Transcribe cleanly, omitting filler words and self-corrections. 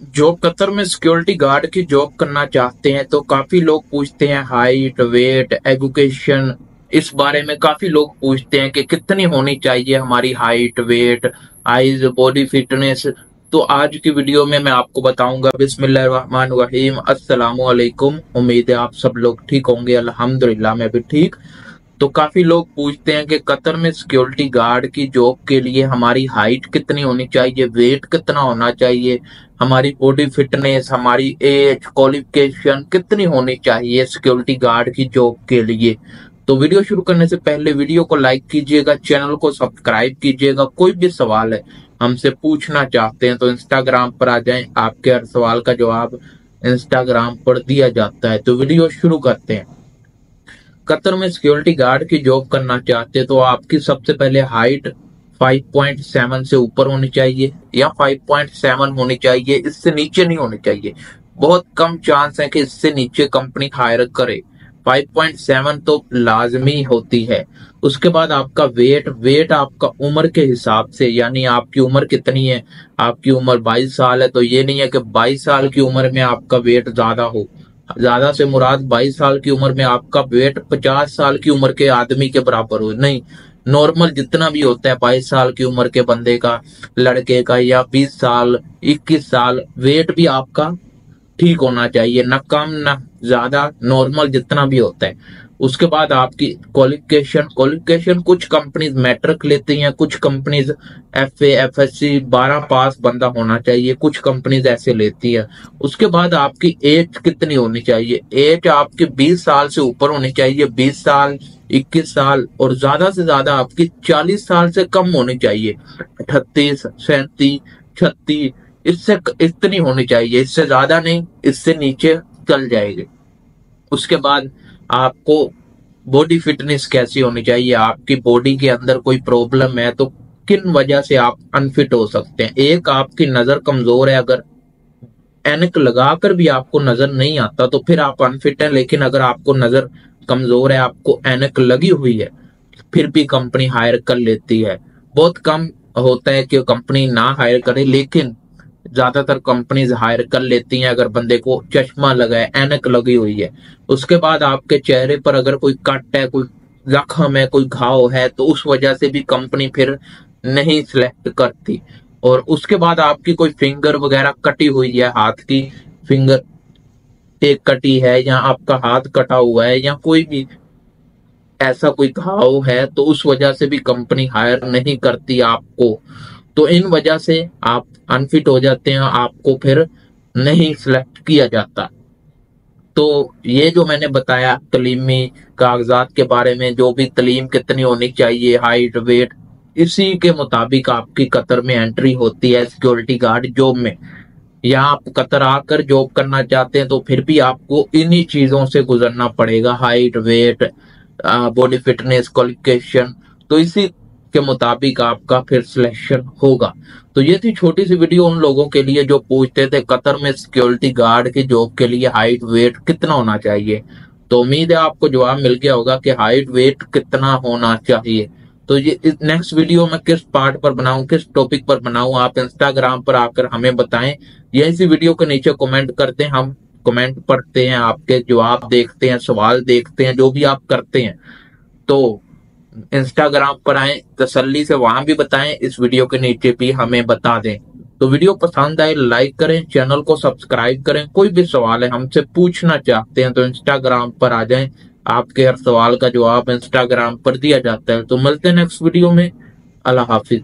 जो कतर में security guard की जॉब करना चाहते हैं तो काफी लोग पूछते हैं हाइट, वेट, एजुकेशन। इस बारे में काफी लोग पूछते हैं कि कितनी होनी चाहिए हमारी height, weight, eyes, body fitness. तो आज की वीडियो में मैं आपको बताऊंगा। बिस्मिल्लाहिर्रहमानिर्रहीम, अस्सलामु अलैकुम। उम्मीद है आप सब लोग ठीक होंगे। अल्हम्दुलिल्लाह मैं भी ठीक। तो काफी लोग पूछते हैं कि कतर में सिक्योरिटी गार्ड की जॉब के लिए हमारी हाइट कितनी होनी चाहिए, वेट कितना होना चाहिए, हमारी बॉडी फिटनेस, हमारी एज, क्वालिफिकेशन कितनी होनी चाहिए सिक्योरिटी गार्ड की जॉब के लिए। तो वीडियो शुरू करने से पहले वीडियो को लाइक कीजिएगा, चैनल को सब्सक्राइब कीजिएगा। कोई भी सवाल है हमसे पूछना चाहते हैं तो इंस्टाग्राम पर आ जाएं, आपके हर सवाल का जवाब इंस्टाग्राम पर दिया जाता है। तो वीडियो शुरू करते हैं। कतर में सिक्योरिटी गार्ड की जॉब करना चाहते हैं तो आपकी सबसे पहले हाइट 5.7 से ऊपर होनी चाहिए या 5.7 होनी चाहिए, इससे नीचे नहीं होनी चाहिए। बहुत कम चांस है कि इससे नीचे कंपनी हायर करे। 5.7 तो लाजमी होती है। उसके बाद आपका वेट आपका उम्र के हिसाब से, यानी आपकी उम्र कितनी है। आपकी उम्र 22 साल है तो ये नहीं है कि 22 साल की उम्र में आपका वेट ज्यादा हो। ज्यादा से मुराद 22 साल की उम्र में आपका वेट 50 साल की उम्र के आदमी के बराबर हो, नहीं। नॉर्मल जितना भी होता है 22 साल की उम्र के बंदे का, लड़के का, या 20 साल, 21 साल, वेट भी आपका ठीक होना चाहिए, ना कम ना ज्यादा, नॉर्मल जितना भी होता है। उसके बाद आपकी क्वालिफिकेशन कुछ कंपनीज मैट्रिक लेती हैं, कुछ कंपनीज FA FSC 12 पास बंदा होना चाहिए, कुछ कंपनीज ऐसे लेती है। उसके बाद आपकी एज कितनी होनी चाहिए। एज आपकी 20 साल से ऊपर होनी चाहिए, 20 साल, 21 साल, और ज्यादा से ज्यादा आपकी 40 साल से कम होनी चाहिए, 38, 37, 36। इससे इतनी होनी चाहिए, इससे ज्यादा नहीं, इससे नीचे चल जाएगी। उसके बाद आपको बॉडी फिटनेस कैसी होनी चाहिए। आपकी बॉडी के अंदर कोई प्रॉब्लम है तो किन वजह से आप अनफिट हो सकते हैं। एक, आपकी नजर कमजोर है, अगर एनक लगाकर भी आपको नजर नहीं आता तो फिर आप अनफिट है। लेकिन अगर आपको नजर कमजोर है, आपको एनक लगी हुई है, फिर भी कंपनी हायर कर लेती है। बहुत कम होता है कि कंपनी ना हायर करे, लेकिन ज्यादातर कंपनीज हायर कर लेती हैं अगर बंदे को चश्मा लगा है, ऐनक लगी हुई है। उसके बाद आपके चेहरे पर अगर कोई कट है, कोई जख्म है, कोई घाव है, तो उस वजह से भी कंपनी फिर नहीं सिलेक्ट करती। और उसके बाद आपकी कोई फिंगर वगैरह कटी हुई है, हाथ की फिंगर एक कटी है, या आपका हाथ कटा हुआ है, या कोई भी ऐसा कोई घाव है, तो उस वजह से भी कंपनी हायर नहीं करती आपको। तो इन वजह से आप अनफिट हो जाते हैं, आपको फिर नहीं सिलेक्ट किया जाता। तो ये जो मैंने बताया तलीमी कागजात के बारे में, जो भी तलीम कितनी होनी चाहिए, हाइट, वेट, इसी के मुताबिक आपकी कतर में एंट्री होती है सिक्योरिटी गार्ड जॉब में। या आप कतर आकर जॉब करना चाहते हैं तो फिर भी आपको इन्हीं चीजों से गुजरना पड़ेगा, height, weight, body fitness, qualification. तो इसी के मुताबिक आपका फिर सिलेक्शन होगा। तो ये थी छोटी सी वीडियो उन लोगों के लिए जो पूछते थे कतर में सिक्योरिटी गार्ड की जॉब के लिए हाइट, वेट कितना होना चाहिए। तो उम्मीद है आपको जवाब मिल गया होगा कि हाइट, वेट कितना होना चाहिए। तो ये नेक्स्ट वीडियो में किस पार्ट पर बनाऊं, किस टॉपिक पर बनाऊं, आप इंस्टाग्राम पर आकर हमें बताएं। ये इसी वीडियो के नीचे कमेंट करते हैं, हम कमेंट पढ़ते हैं, आपके जवाब देखते हैं, सवाल देखते हैं, जो भी आप करते हैं। तो इंस्टाग्राम पर आए, तसल्ली से वहां भी बताएं, इस वीडियो के नीचे भी हमें बता दें। तो वीडियो पसंद आए लाइक करें, चैनल को सब्सक्राइब करें। कोई भी सवाल है हमसे पूछना चाहते हैं तो इंस्टाग्राम पर आ जाएं, आपके हर सवाल का जवाब इंस्टाग्राम पर दिया जाता है। तो मिलते हैं नेक्स्ट वीडियो में। अल्लाह हाफिज।